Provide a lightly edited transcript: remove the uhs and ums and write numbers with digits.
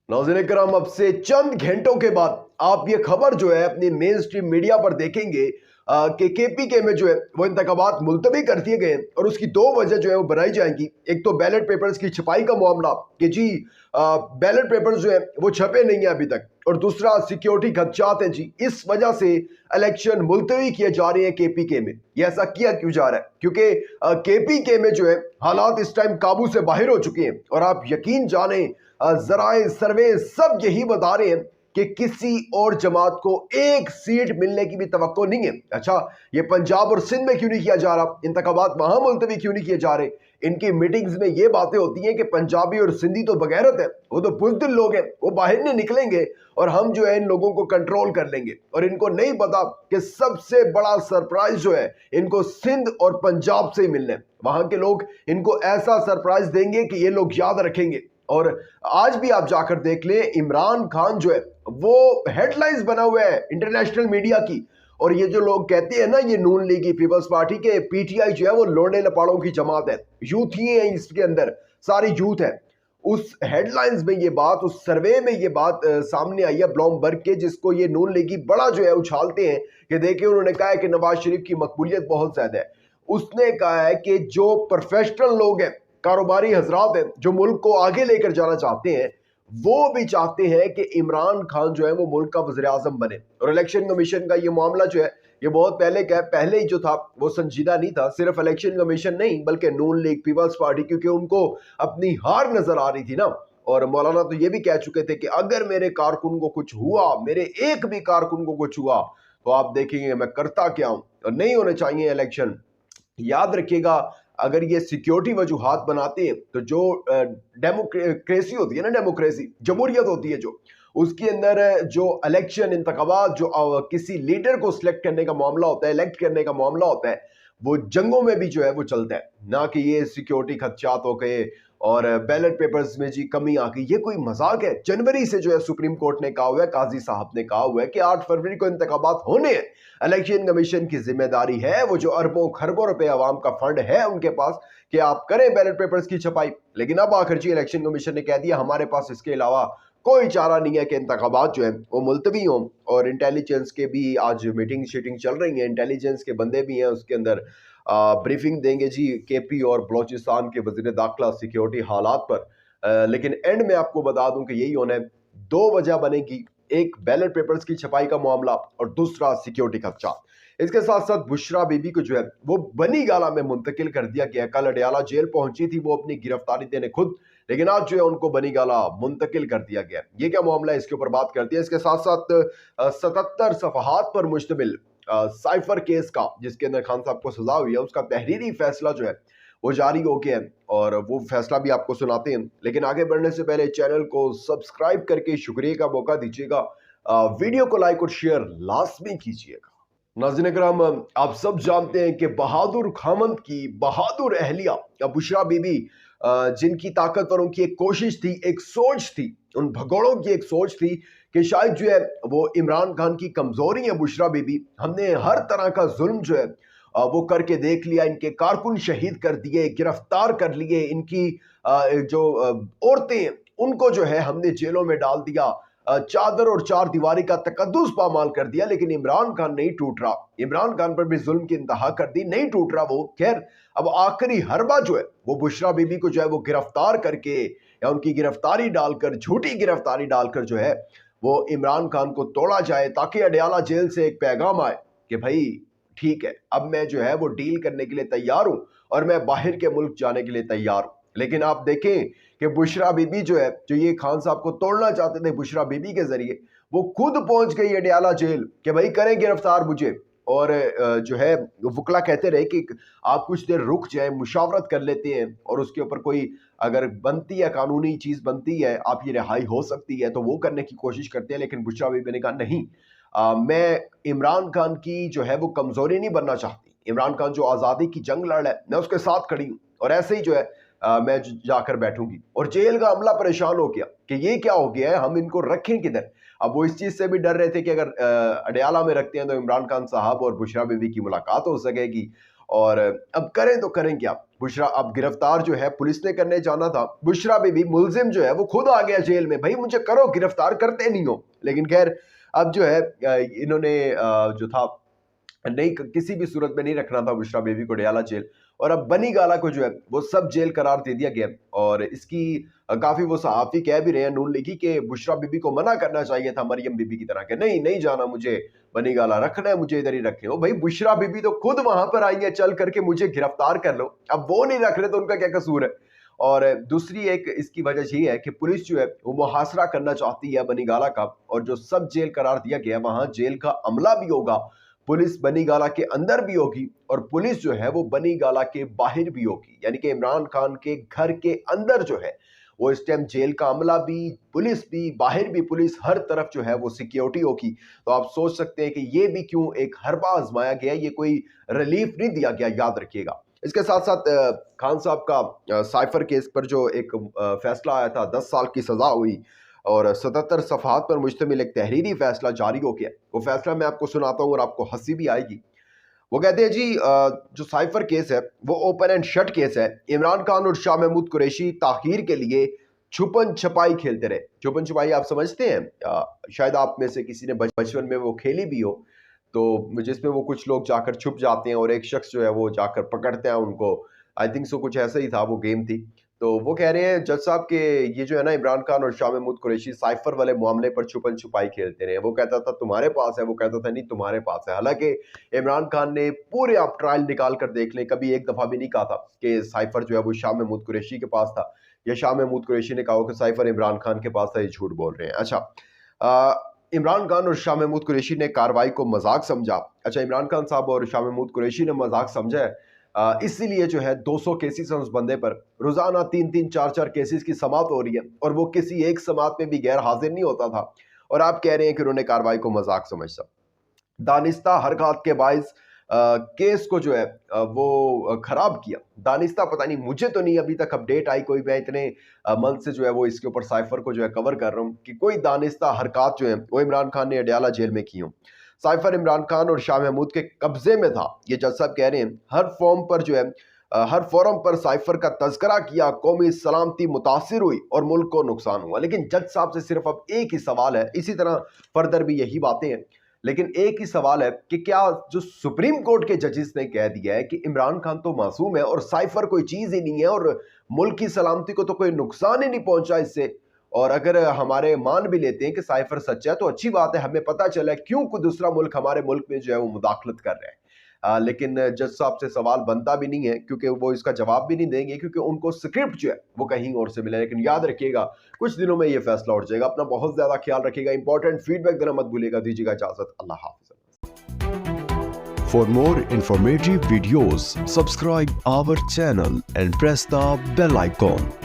नाज़रीन करम, अब से चंद घंटों के बाद आप ये खबर जो है अपनी मेन स्ट्रीम मीडिया पर देखेंगे कि केपीके में जो है वो इंतखाबात मुलतवी कर दिए गए और उसकी दो वजह जो है वो बनाई जाएंगी। एक तो बैलेट पेपर्स की छपाई का मामला कि जी बैलेट पेपर्स जो है वो छपे नहीं है अभी तक, और दूसरा सिक्योरिटी खदशात हैं जी, इस वजह से इलेक्शन मुलतवी किए जा रहे हैं केपीके में। ये ऐसा किया क्यों जा रहा है? क्योंकि केपीके में जो है हालात इस टाइम काबू से बाहर हो चुके हैं और आप यकीन जाने जराए सर्वे सब यही बता रहे हैं कि किसी और जमात को एक सीट मिलने की भी तवक्को नहीं है। अच्छा, ये पंजाब और सिंध में क्यों नहीं किया जा रहा? इंतखाबात वहां मुलतवी क्यों नहीं किए जा रहे? इनकी मीटिंग्स में ये बातें होती हैं कि पंजाबी और सिंधी तो बगैरत है, वो तो बुज़दिल लोग हैं, वो बाहर नहीं निकलेंगे और हम जो है इन लोगों को कंट्रोल कर लेंगे। और इनको नहीं पता कि सबसे बड़ा सरप्राइज जो है इनको सिंध और पंजाब से ही मिलना है। वहां के लोग इनको ऐसा सरप्राइज देंगे कि ये लोग याद रखेंगे। और आज भी आप जाकर देख लें, इमरान खान जो है वो हेडलाइंस बना हुआ है इंटरनेशनल मीडिया की। और ये जो लोग कहते हैं ना, ये नून लीग की पीपल्स पार्टी के पीटीआई जो है वो लोंडे लपाड़ों की जमात है, यूथ ही है इसके अंदर, सारी यूथ है। उस हेडलाइंस में ये बात, उस सर्वे में ये बात सामने आई है ब्लूमबर्ग के, जिसको ये नून लीगी बड़ा जो है उछालते हैं कि देखिए उन्होंने कहा है कि नवाज शरीफ की मकबूलियत बहुत ज्यादा है। उसने कहा है कि जो प्रोफेशनल लोग हैं, कारोबारी हजरात हैं, जो मुल्क को आगे लेकर जाना चाहते हैं, वो भी चाहते हैं कि इमरान खान जो है वो मुल्क का वज़ीर आज़म बने। और इलेक्शन कमीशन का ये मामला जो है ये बहुत पहले का है, पहले ही जो था वो संजीदा नहीं था। सिर्फ इलेक्शन कमीशन नहीं बल्कि नून लीग पीपल्स पार्टी, क्योंकि उनको अपनी हार नजर आ रही थी ना। और मौलाना तो ये भी कह चुके थे कि अगर मेरे कारकुन को कुछ हुआ, मेरे एक भी कारकुन को कुछ हुआ, तो आप देखेंगे मैं करता क्या हूं। और नहीं होने चाहिए इलेक्शन। याद रखिएगा, अगर ये सिक्योरिटी वजूहात बनाते हैं तो जो डेमोक्रेसी होती है ना, डेमोक्रेसी जमहूरियत होती है, जो उसके अंदर जो इलेक्शन इंतखाबात जो किसी लीडर को सिलेक्ट करने का मामला होता है, इलेक्ट करने का मामला होता है, वो जंगों में भी जो है वो चलता है ना। कि ये सिक्योरिटी खदशात हो गए और बैलेट पेपर्स में जी कमी आ गई, ये कोई मजाक है? जनवरी से जो है सुप्रीम कोर्ट ने कहा हुआ है, काजी साहब ने कहा हुआ है कि 8 फरवरी को इंतखाबात होने हैं। इलेक्शन कमीशन की जिम्मेदारी है, वो जो अरबों खरबों रुपए आवाम का फंड है उनके पास, कि आप करें बैलेट पेपर्स की छपाई। लेकिन अब आखिर जी इलेक्शन कमीशन ने कह दिया हमारे पास इसके अलावा कोई चारा नहीं है कि इंतखाबात जो है वो मुलतवी हों। और इंटेलिजेंस के भी आज मीटिंग शीटिंग चल रही है, इंटेलिजेंस के बंदे भी हैं उसके अंदर, ब्रीफिंग देंगे जी केपी और बलोचिस्तान के वजीर दाखिला सिक्योरिटी हालात पर। लेकिन एंड में आपको बता दूं कि यही होना है, दो वजह बनेगी, एक बैलेट पेपर्स की छपाई का मामला और दूसरा सिक्योरिटी खदशात। इसके साथ साथ बुशरा बीबी को जो है वो बनी गाला में मुंतकिल कर दिया गया। कल अडयाला जेल पहुंची थी वो अपनी गिरफ्तारी देने खुद, लेकिन आज जो है उनको बनी गाला मुंतकिल कर दिया गया। ये क्या मामला है, इसके ऊपर बात करते हैं। इसके साथ साथ 77 सफहात पर मुश्तमिल साइफर केस का, जिसके अंदर खान साहब को सजा हुई है, उसका तहरीरी फैसला जो है वो जारी हो गया है और वो फैसला भी आपको सुनाते हैं। लेकिन आगे बढ़ने से पहले चैनल को सब्सक्राइब करके शुक्रिया का मौका दीजिएगा, वीडियो को लाइक और शेयर लाजमी कीजिएगा। नाज़रीन करम, आप सब जानते हैं कि बहादुर खामंद की बहादुर अहलिया या बुशरा बीबी, जिनकी ताकतवरों की एक कोशिश थी, एक सोच थी, उन भगोड़ों की एक सोच थी कि शायद जो है वो इमरान खान की कमजोरी है बुशरा बीबी, हमने हर तरह का जुल्म जो है वो करके देख लिया, इनके कारकुन शहीद कर दिए, गिरफ्तार कर लिए, इनकी जो औरतें उनको जो है हमने जेलों में डाल दिया, चादर और चार दीवारी का तकद्दुस पामाल कर दिया। लेकिन इमरान खान नहीं टूट रहा, इमरान खान पर भी जुल्म की इंतहा कर दी, नहीं टूट रहा वो। खैर, अब आखिरी हरबा जो है वो बुशरा बीबी को जो है वो गिरफ्तार करके या उनकी गिरफ्तारी डालकर, झूठी गिरफ्तारी डालकर जो है वो इमरान खान को तोड़ा जाए, ताकि अडयाला जेल से एक पैगाम आए कि भाई ठीक है, अब मैं जो है वो डील करने के लिए तैयार हूं और मैं बाहर के मुल्क जाने के लिए तैयार हूं। लेकिन आप देखें कि बुशरा बीबी जो है, जो ये खान साहब को तोड़ना चाहते थे बुशरा बीबी के जरिए, वो खुद पहुंच गई अडयाला जेल कि भाई करें गिरफ्तार मुझे। और जो है वकला कहते रहे कि आप कुछ देर रुक जाए, मुशावरत कर लेते हैं और उसके ऊपर कोई अगर बनती है, कानूनी चीज बनती है, आप ये रिहाई हो सकती है, तो वो करने की कोशिश करते हैं। लेकिन बुशरा बीबी ने कहा नहीं, मैं इमरान खान की जो है वो कमजोरी नहीं बनना चाहती। इमरान खान जो आज़ादी की जंग लड़ है, मैं उसके साथ खड़ी हूँ और ऐसे ही जो है मैं जाकर बैठूंगी। और जेल का अमला परेशान हो गया कि ये क्या हो गया है, हम इनको रखें किधर। अब वो इस चीज से भी डर रहे थे कि अगर अडयाला में रखते हैं तो इमरान खान साहब और बुशरा बीबी की मुलाकात हो सकेगी اور اب کریں تو کریں کیا؟ بشرا اب گرفتار جو ہے پولیس نے کرنے جانا تھا، بشرا بھی ملزم جو ہے وہ خود آ گیا جیل میں، بھائی مجھے کرو گرفتار، کرتے نہیں ہو، لیکن خیر اب جو ہے انہوں نے جو تھا نہیں کسی بھی صورت میں نہیں رکھنا تھا بشرا بیوی کو ڈیالہ جیل، اور اب بنی گالا کو جو ہے وہ سب جیل قرار دے دیا گیا، اور اس کی کافی وہ صحافی کہہ بھی رہے ہیں نون لیگی کہ بشرا بیوی کو منع کرنا چاہیے تھا مریم بیوی کی طرح کہ نہیں جانا، مجھے بنی گالا رکھنا ہے، مجھے ادھر ہی رکھے ہو۔ بھائی بشرا بیوی تو خود وہاں پر آئی ہیں چل کر کے مجھے گرفتار کر لو، اب وہ نہیں رکھ رہے تو ان کا کیا قصور ہے؟ اور دوسری ایک اس کی وجہ یہ ہے کہ پولیس جو ہے وہ محاصرہ کرنا چاہتی ہے بنی گالا کا، اور جو سب جیل قرار دیا گیا وہاں جیل کا عملہ بھی ہوگا، پولیس بنی گالا کے اندر بھی ہوگی اور پولیس جو ہے وہ بنی گالا کے باہر بھی ہوگی، یعنی کہ عمران خان کے گھر کے اندر جو ہے وہ اس ٹائم جیل کا عملہ بھی، پولیس بھی، باہر بھی پولیس، ہر طرف جو ہے وہ سیکیورٹی ہوگی۔ تو آپ سوچ سکتے ہیں کہ یہ بھی کیوں ایک حربہ آزمایا گیا، یہ کوئی ریلیف نہیں دیا گیا، یاد رکھیے گا۔ اس کے ساتھ ساتھ خان صاحب کا سائفر کیس پر جو ایک فیصلہ آیا تھا، 10 سال کی سزا ہوئی اور 77 صفحات پر مشتمل ایک تحریری فیصلہ جاری ہو گیا۔ وہ فیصلہ میں آپ کو سناتا ہوں اور آپ کو ہنسی بھی آئے گی۔ وہ کہتے ہیں جی جو سائفر کیس ہے وہ اوپن اینڈ شٹ کیس ہے، عمران خان اور شاہ محمود قریشی تاخیر کے لیے چھپن چھپائی کھیلتے رہے۔ چھپن چھپائی آپ سمجھتے ہیں؟ شاید آپ میں سے کسی نے بچپن میں وہ کھیلی بھی ہو، تو جس میں وہ کچھ لوگ جا کر چھپ جاتے ہیں اور ایک شخص جو ہے وہ جا کر پکڑتے ہیں ان کو، آئی تھنک سو کچھ ایسا ہی تھا، وہ گیم تھی۔ تو وہ کہہ رہے ہیں جج صاحب کہ یہ جو ہے نا عمران خان اور شاہ محمود قریشی سائفر والے معاملے پر چھپن چھپائی کھیلتے رہے۔ وہ کہتا تھا تمہارے پاس ہے، وہ کہتا تھا نہیں تمہارے پاس ہے، حالانکہ عمران خان نے پورے آپ ٹرائل نکال کر دیکھ لیں، کبھی ایک دفعہ بھی نہیں کہا تھا کہ سائفر جو ہے وہ شاہ محمود قریشی کے پاس تھا، یا شاہ محمود قریشی نے کہا کہ سائفر عمران خان کے پاس تھا، یہ جھوٹ بول رہے ہیں۔ اچھا عمران خان اور شاہ محمود قریشی نے کارروائی کو مذاق سمجھا۔ اچھا عمران خان صاحب اور شاہ محمود قریشی نے مذاق سمجھا ہے، اسی لیے جو ہے 200 کیسز ہیں اس بندے پر، روزانہ 3 4 کیسز کی سماعت ہو رہی ہے، اور وہ کسی ایک سماعت میں بھی غیر حاضر نہیں ہوتا تھا، اور آپ کہہ رہے ہیں کہ انہوں نے کارروائی کو مذاق سمجھا۔ دانستہ حرکات کے باعث کیس کو جو ہے وہ خراب کیا۔ دانستہ پتہ نہیں، مجھے تو نہیں ابھی تک اپڈیٹ آئی کوئی، میں اتنے منتھ سے جو ہے وہ اس کے اوپر سائفر کو جو ہے کور کر رہا ہوں کہ کوئی دانستہ حرکات جو ہیں وہ عمران خان نے اڈیالہ جیل میں کی ہوں۔ سائفر عمران خان اور شاہ محمود کے قبضے میں تھا، یہ جج صاحب کہہ رہے ہیں۔ ہر فارم پر جو ہے ہر فورم پر سائفر کا تذکرہ کیا، قومی سلامتی متاثر ہوئی اور ملک کو نقصان ہوا۔ لیکن جج صاحب سے صرف اب ایک ہی سوال ہے، اسی طرح فردر بھی یہی باتیں ہیں، لیکن ایک ہی سوال ہے کہ کیا جو سپریم کورٹ کے ججز نے کہہ دیا ہے کہ عمران خان تو معصوم ہے اور سائفر کوئی چیز ہی نہیں ہے اور ملک کی سلامتی کو تو کوئی نقصان ہی نہیں پہنچا اس سے، اور اگر ہمارے مان بھی لیتے ہیں کہ سائفر سچ ہے تو اچھی بات ہے، ہمیں پتہ چلا ہے کیوں کوئی دوسرا ملک ہمارے ملک میں جو ہے وہ مداخلت کر رہا ہے۔ لیکن جج صاحب سے سوال بنتا بھی نہیں ہے، کیونکہ وہ اس کا جواب بھی نہیں دیں گے، کیونکہ ان کو سکرپٹ جو ہے وہ کہیں اور سے ملا ہے۔ لیکن یاد رکھیے گا کچھ دنوں میں یہ فیصلہ اٹھ جائے گا۔ اپنا بہت زیادہ خیال رکھیے گا، امپورٹنٹ فیڈ بیک دینا مت بھولیے گا۔ دیجیے گا اجازت، اللہ حافظ۔ For more informative videos, subscribe our channel and press the bell icon.